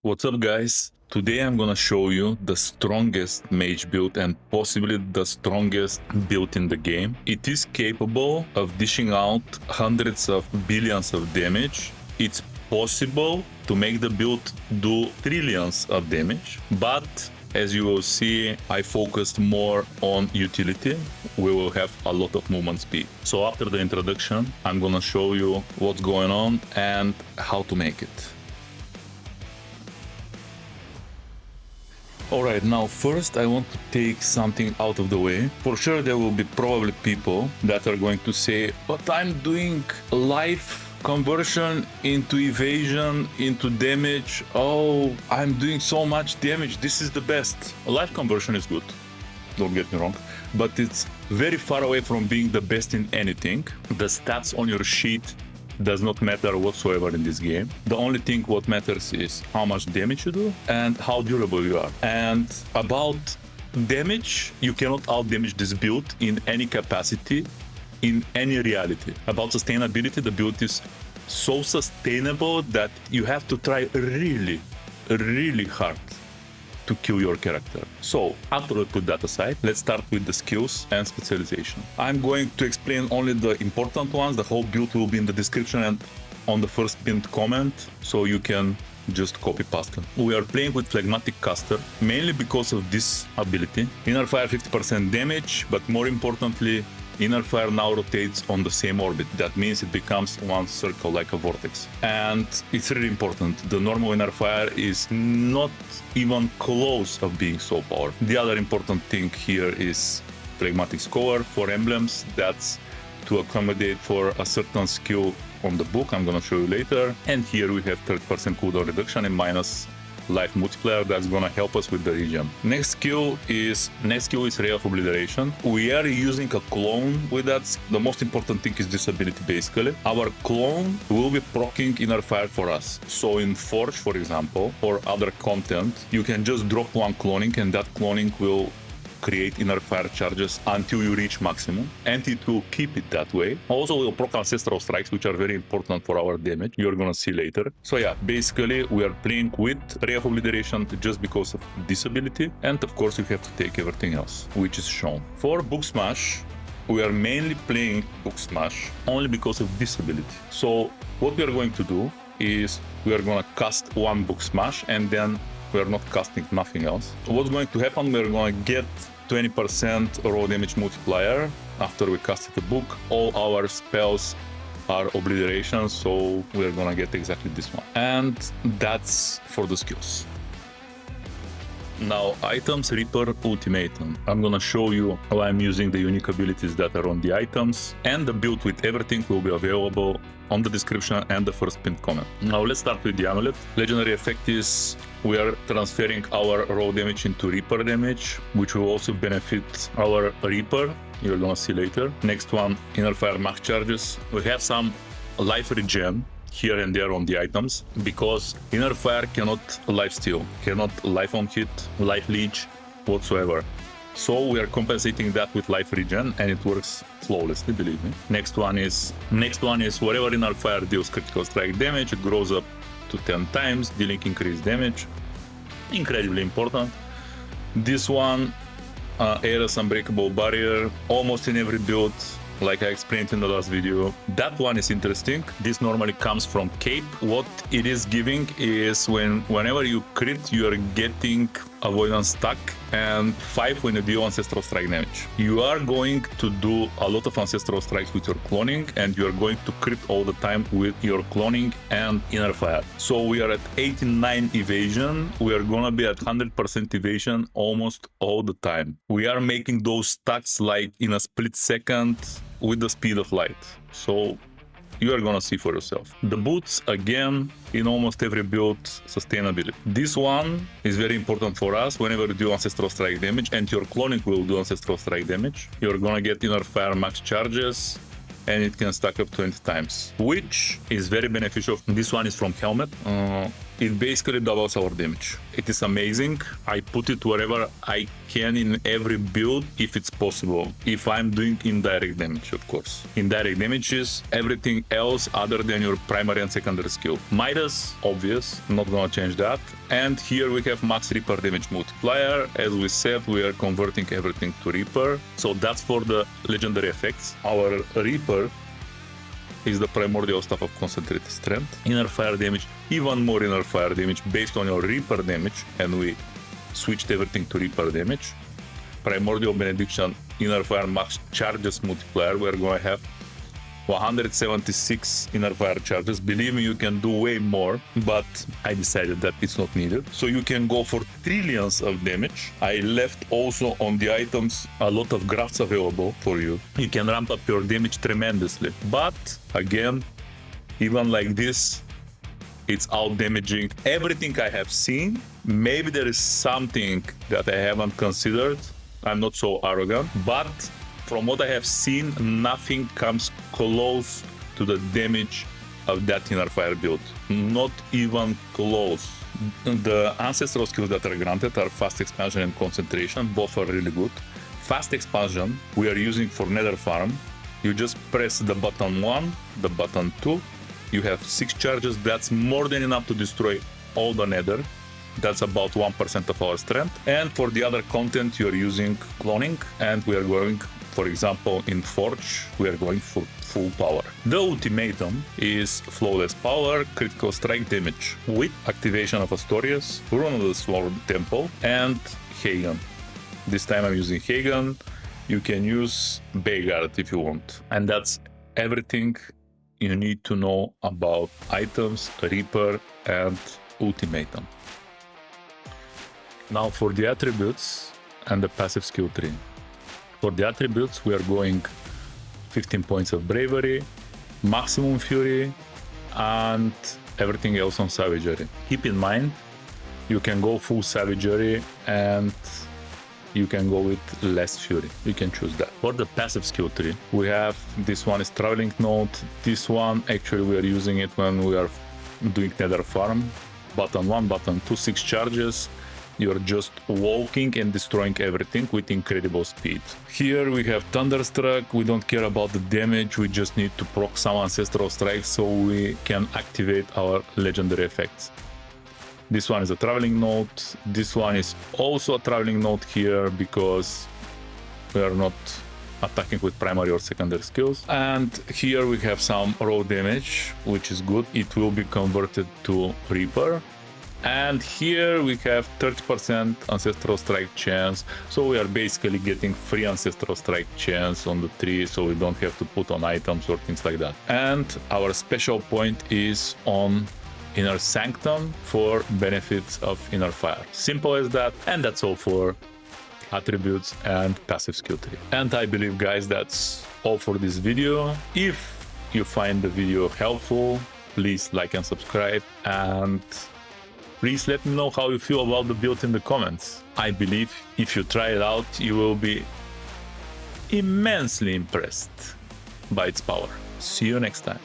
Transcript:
What's up, guys? Today I'm gonna show you the strongest mage build and possibly the strongest build in the game. It is capable of dishing out hundreds of billions of damage. It's possible to make the build do trillions of damage, but as you will see, I focused more on utility. We will have a lot of movement speed. So after the introduction, I'm gonna show you what's going on and how to make it. Alright, now first I want to take something out of the way. For sure there will be probably people that are going to say, but I'm doing life conversion into evasion, into damage. Oh, I'm doing so much damage. This is the best. Life conversion is good, don't get me wrong, but it's very far away from being the best in anything. The stats on your sheet does not matter whatsoever in this game. The only thing what matters is how much damage you do and how durable you are. And about damage, you cannot out-damage this build in any capacity, in any reality. About sustainability, the build is so sustainable that you have to try really, really hard to kill your character. So after we put that aside, let's start with the skills and specialization. I'm going to explain only the important ones. The whole build will be in the description and on the first pinned comment, so you can just copy paste them. We are playing with Phlegmatic Caster, mainly because of this ability. Inner Fire 50% damage, but more importantly, Inner Fire now rotates on the same orbit. That means it becomes one circle like a vortex. And it's really important. The normal Inner Fire is not even close of being so powerful. The other important thing here is Phlegmatic Scour for emblems. That's to accommodate for a certain skill on the book. I'm gonna show you later. And here we have 30% cooldown reduction and minus life multiplier. That's gonna help us with the regen. Next skill is Ray of Obliteration. We are using a clone with that. The most important thing is this ability basically. Our clone will be proccing Inner Fire for us. So in Forge, for example, or other content, you can just drop one cloning and that cloning will create Inner Fire charges until you reach maximum, and it will keep it that way. Also, we'll proc Ancestral Strikes, which are very important for our damage. You're gonna see later. So yeah, basically we are playing with Ray of Obliteration just because of this ability, and of course you have to take everything else, which is shown. For Book Smash, we are mainly playing Book Smash only because of this ability. So what we are going to do is we are gonna cast one Book Smash and then we are not casting nothing else. What's going to happen, we're going to get 20% raw damage multiplier after we casted the book. All our spells are obliteration, so we're going to get exactly this one. And that's for the skills. Now, items, Reaper, Ultimatum. I'm gonna show you how I'm using the unique abilities that are on the items, and the build with everything will be available on the description and the first pinned comment. Now let's start with the amulet. Legendary effect is we are transferring our raw damage into Reaper damage, which will also benefit our Reaper. You're gonna see later. Next one, Inner Fire max charges. We have some life regen here and there on the items, because Inner Fire cannot life steal, cannot life on hit, life leech whatsoever. So we are compensating that with life regen, and it works flawlessly, believe me. Next one is whatever Inner Fire deals critical strike damage, it grows up to 10 times, dealing increased damage. Incredibly important. This one, Ares Unbreakable Barrier, almost in every build, like I explained in the last video. That one is interesting. This normally comes from Cape. What it is giving is whenever you crit, you are getting avoidance stack and 5 when you deal Ancestral Strike damage. You are going to do a lot of Ancestral Strikes with your cloning, and you are going to crit all the time with your cloning and Inner Fire. So we are at 89 evasion. We are gonna be at 100% evasion almost all the time. We are making those stacks like in a split second with the speed of light. So you are gonna see for yourself. The boots, again, in almost every build, sustainability. This one is very important for us. Whenever you do Ancestral Strike damage, and your cloning will do Ancestral Strike damage, you're gonna get Inner Fire max charges, and it can stack up 20 times, which is very beneficial. This one is from Helmet. it basically doubles our damage. It is amazing. I put it wherever I can in every build if it's possible. If I'm doing indirect damage, of course. Indirect damage is everything else other than your primary and secondary skill. Midas, obvious, not gonna change that. And here we have max Reaper damage multiplier. As we said, we are converting everything to Reaper. So that's for the legendary effects. Our Reaper is the primordial stuff of concentrated strength. Inner fire damage, even more inner fire damage based on your Reaper damage, and we switched everything to Reaper damage. Primordial benediction, inner fire max charges multiplier. We're going to have 176 inner fire charges. Believe me, you can do way more, but I decided that it's not needed. So you can go for trillions of damage. I left also on the items a lot of graphs available for you. You can ramp up your damage tremendously. But again, even like this, it's out damaging everything I have seen. Maybe there is something that I haven't considered. I'm not so arrogant, but from what I have seen, nothing comes close to the damage of that inner fire build. Not even close. The ancestral skills that are granted are fast expansion and concentration. Both are really good. Fast expansion we are using for nether farm. You just press the button 1, the button 2. You have 6 charges. That's more than enough to destroy all the nether. That's about 1% of our strength. And for the other content, you're using cloning, and we are going, for example, in Forge, we are going for full power. The Ultimatum is flawless power, critical strike damage with activation of Astorius, Rune of the Sword Temple, and Hagen. This time I'm using Hagen. You can use Beigard if you want. And that's everything you need to know about items, Reaper, and Ultimatum. Now for the attributes and the passive skill tree. For the attributes, we are going 15 points of bravery, maximum fury, and everything else on savagery. Keep in mind, you can go full savagery and you can go with less fury. You can choose that. For the passive skill tree, we have this one is traveling note. This one, actually, we are using it when we are doing nether farm. Button 1, button 2, 6 charges. You're just walking and destroying everything with incredible speed. Here we have Thunderstruck. We don't care about the damage. We just need to proc some ancestral strikes so we can activate our legendary effects. This one is a traveling note. This one is also a traveling note here because we are not attacking with primary or secondary skills. And here we have some raw damage, which is good. It will be converted to Reaper. And here we have 30% Ancestral Strike chance, so we are basically getting free Ancestral Strike chance on the tree, so we don't have to put on items or things like that. And our special point is on Inner Sanctum for benefits of Inner Fire. Simple as that, and that's all for attributes and passive skill tree. And I believe, guys, that's all for this video. If you find the video helpful, please like and subscribe, and please let me know how you feel about the build in the comments. I believe if you try it out, you will be immensely impressed by its power. See you next time.